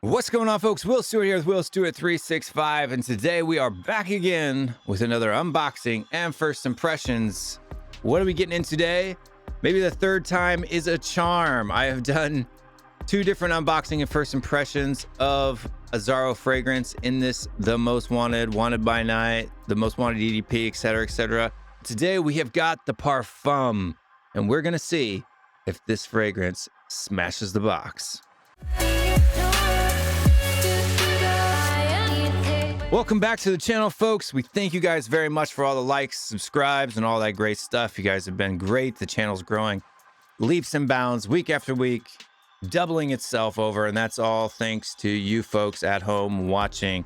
What's going on, folks? Will Stewart here with Will Stewart 365, and today we are back again with another unboxing and first impressions. What are we getting in today? Maybe the third time is a charm. I have done two different unboxing and first impressions of Azzaro fragrance in this The Most Wanted, Wanted by Night, The Most Wanted EDP, etc., etc. Today we have got the Parfum, and we're gonna see if this fragrance smashes the box. Welcome back to the channel, folks. We thank you guys very much for all the likes, subscribes, and all that great stuff. You guys have been great. The channel's growing leaps and bounds week after week, doubling itself over, and that's all thanks to you folks at home watching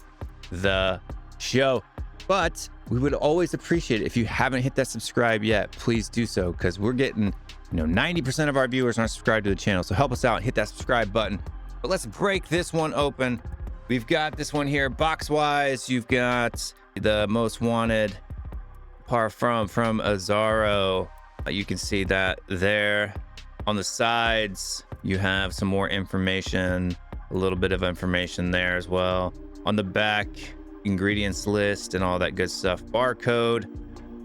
the show. But we would always appreciate it if you haven't hit that subscribe yet. Please do so, because we're getting 90% of our viewers aren't subscribed to the channel. So help us out and hit that subscribe button. But let's break this one open. We've got this one here box-wise. You've got the Most Wanted Parfum from Azzaro. You can see that there. On the sides, you have some more information, a little bit of information there as well. On the back, ingredients list and all that good stuff. Barcode.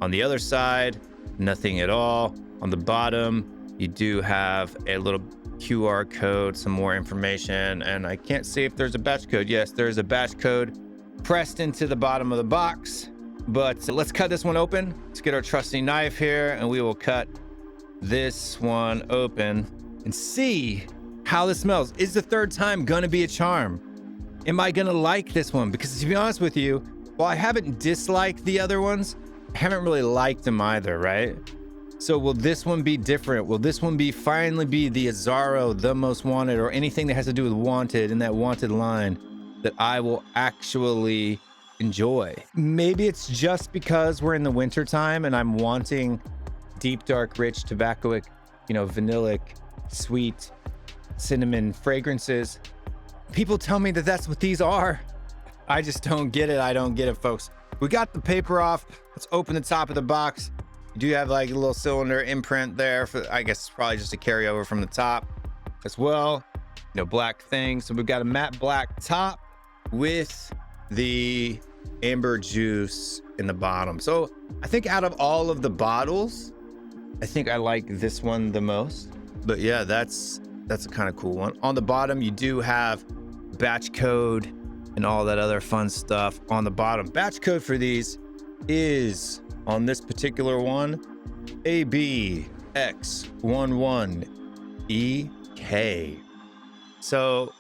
On the other side, nothing at all. On the bottom, you do have a little QR code, some more information, and I can't see if there's a batch code. Yes, there's a batch code pressed into the bottom of the box, but let's cut this one open. Let's get our trusty knife here, and we will cut this one open and see how this smells. Is the third time gonna be a charm? Am I gonna like this one? Because to be honest with you, while I haven't disliked the other ones, I haven't really liked them either, right? So will this one be different? Will this one finally be the Azzaro, The Most Wanted, or anything that has to do with Wanted in that Wanted line that I will actually enjoy? Maybe it's just because we're in the winter time and I'm wanting deep, dark, rich, tobaccoic, vanillic, sweet, cinnamon fragrances. People tell me that that's what these are. I just don't get it. I don't get it, folks. We got the paper off. Let's open the top of the box. You do have like a little cylinder imprint there for, I guess it's probably just a carryover from the top as well. Black thing. So we've got a matte black top with the amber juice in the bottom. So I think out of all of the bottles, I think I like this one the most. But yeah, that's a kind of cool one. On the bottom, you do have batch code and all that other fun stuff on the bottom. Batch code for these is, on this particular one, ABX11EK. So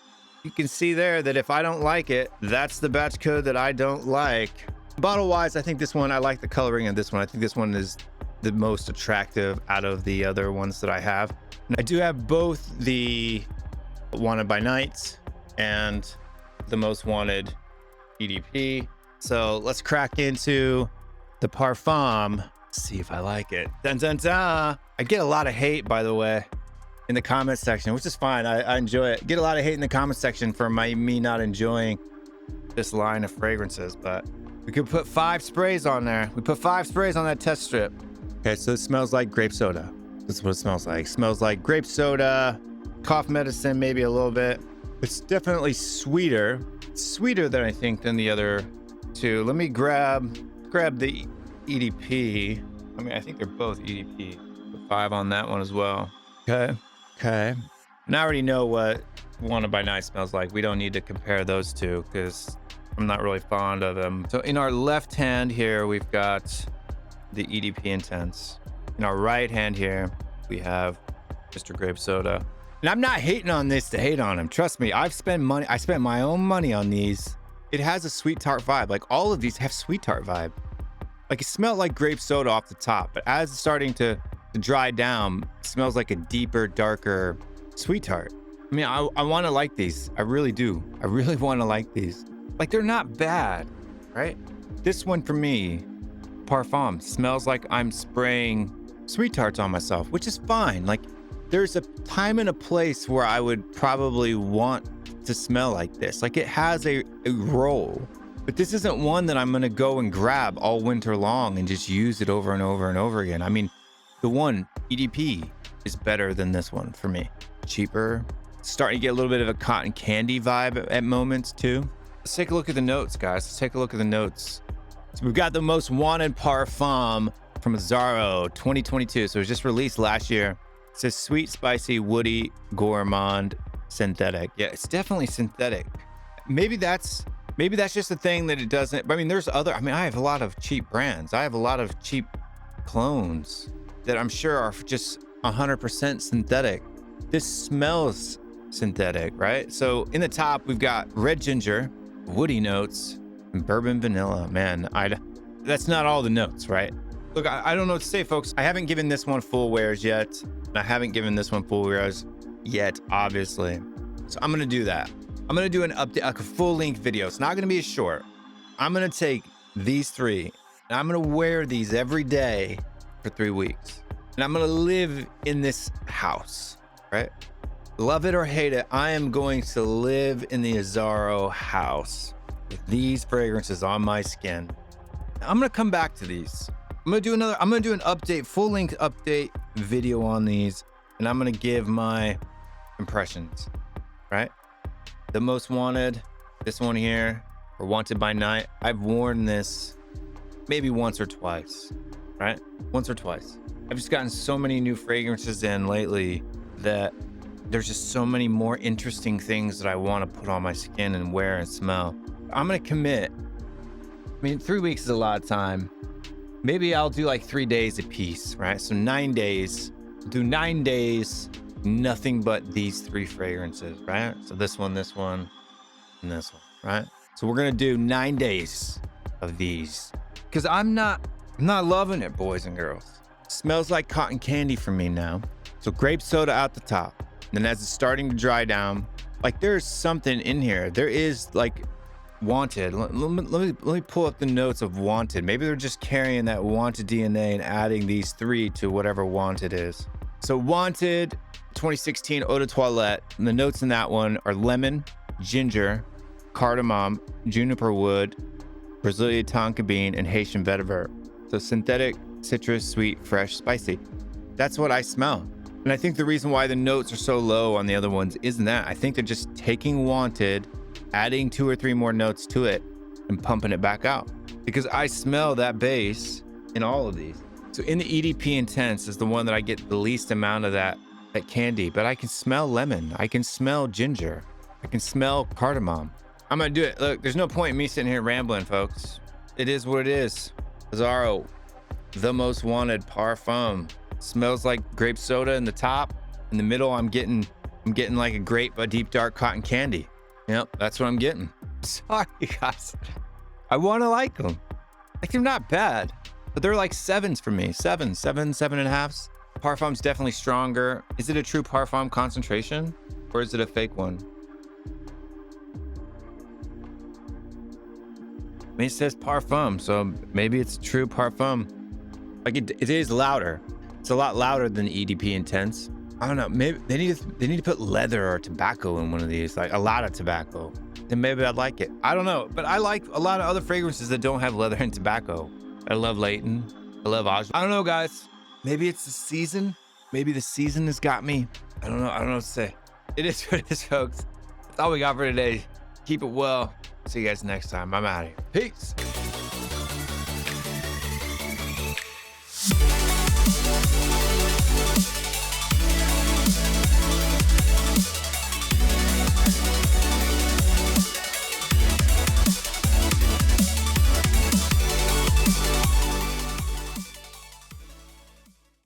you can see there that if I don't like it, that's the batch code that I don't like. Bottle wise, I think this one, I like the coloring of this one. I think this one is the most attractive out of the other ones that I have. And I do have both the Wanted by Night and the Most Wanted EDP. So let's crack into the Parfum, see if I like it. Dun, dun, dun. I get a lot of hate, by the way, in the comment section, which is fine. I enjoy it. Get a lot of hate in the comment section for me not enjoying this line of fragrances, but we could put 5 sprays on there. We put 5 sprays on that test strip. Okay, so it smells like grape soda. That's what it smells like. It smells like grape soda, cough medicine, maybe a little bit. It's definitely sweeter. It's sweeter than I think than the other two. Let me grab the EDP. I mean, I think they're both EDP. Put 5 on that one as well. Okay. And I already know what Wanted by Night smells like. We don't need to compare those two because I'm not really fond of them. So in our left hand here, we've got the EDP Intense. In our right hand here, we have Mr. Grape Soda. And I'm not hating on this to hate on him. Trust me, I spent my own money on these. It has a sweet tart vibe. Like all of these have sweet tart vibe. Like it smelled like grape soda off the top, but as it's starting to dry down, it smells like a deeper, darker sweet tart. I mean, I want to like these. I really do. I really want to like these. Like they're not bad, right? This one for me, Parfum, smells like I'm spraying sweet tarts on myself, which is fine. Like there's a time and a place where I would probably want to smell like this. Like it has a role, but this isn't one that I'm gonna go and grab all winter long and just use it over and over and over again. I mean, the one EDP is better than this one for me. Cheaper, starting to get a little bit of a cotton candy vibe at moments too. Let's take a look at the notes, guys. Let's take a look at the notes. So we've got the Most Wanted Parfum from Azzaro 2022. So it was just released last year. It says sweet, spicy, woody, gourmand, synthetic. Yeah, it's definitely synthetic. Maybe that's just a thing that it doesn't. I mean, there's other. I mean, I have a lot of cheap brands. I have a lot of cheap clones that I'm sure are just 100% synthetic. This smells synthetic, right? So in the top, we've got red ginger, woody notes, and bourbon vanilla. Man, that's not all the notes, right? Look, I don't know what to say, folks. I haven't given this one full wears yet. And I haven't given this one full wears yet, obviously. So I'm gonna do that. I'm gonna do an update, like a full-length video. It's not gonna be a short. I'm gonna take these three, and I'm gonna wear these every day for 3 weeks. And I'm gonna live in this house, right? Love it or hate it, I am going to live in the Azzaro house with these fragrances on my skin. I'm gonna come back to these. I'm gonna do an update, full-length update video on these, and I'm gonna give my impressions, right? The Most Wanted, this one here, or Wanted by Night. I've worn this maybe once or twice, right? Once or twice. I've just gotten so many new fragrances in lately that there's just so many more interesting things that I want to put on my skin and wear and smell. I'm gonna commit. I mean, 3 weeks is a lot of time. Maybe I'll do like 3 days a piece, right? So 9 days, do 9 days, nothing but these 3 fragrances, right? So this one, and this one, right? So we're gonna do 9 days of these because I'm not loving it, boys and girls. Smells like cotton candy for me now. So grape soda out the top. Then as it's starting to dry down, like there's something in here. There is like Wanted. Let me pull up the notes of Wanted. Maybe they're just carrying that Wanted DNA and adding these 3 to whatever Wanted is. So Wanted 2016 Eau de Toilette. And the notes in that one are lemon, ginger, cardamom, juniper wood, Brazilian tonka bean, and Haitian vetiver. So synthetic, citrus, sweet, fresh, spicy. That's what I smell. And I think the reason why the notes are so low on the other ones isn't that. I think they're just taking Wanted, adding 2 or 3 more notes to it, and pumping it back out. Because I smell that base in all of these. So in the EDP Intense is the one that I get the least amount of that candy, but I can smell lemon. I can smell ginger. I can smell cardamom. I'm gonna do it. Look, there's no point in me sitting here rambling, folks. It is what it is. Azzaro, the Most Wanted Parfum. Smells like grape soda in the top. In the middle, I'm getting like a grape, a deep dark cotton candy. Yep, that's what I'm getting. Sorry, guys. I want to like them. Like they're not bad, but they're like 7s for me. 7.5s. Parfum's definitely stronger. Is it a true Parfum concentration, or is it a fake one? I mean, it says Parfum, so maybe it's a true Parfum. Like it is louder. It's a lot louder than EDP Intense. I don't know. Maybe they need to put leather or tobacco in one of these, like a lot of tobacco. Then maybe I'd like it. I don't know, but I like a lot of other fragrances that don't have leather and tobacco. I love Leighton. I love Azzaro. I don't know, guys. Maybe it's the season. Maybe the season has got me. I don't know. I don't know what to say. It is what it is, folks. That's all we got for today. Keep it well. See you guys next time. I'm out of here. Peace.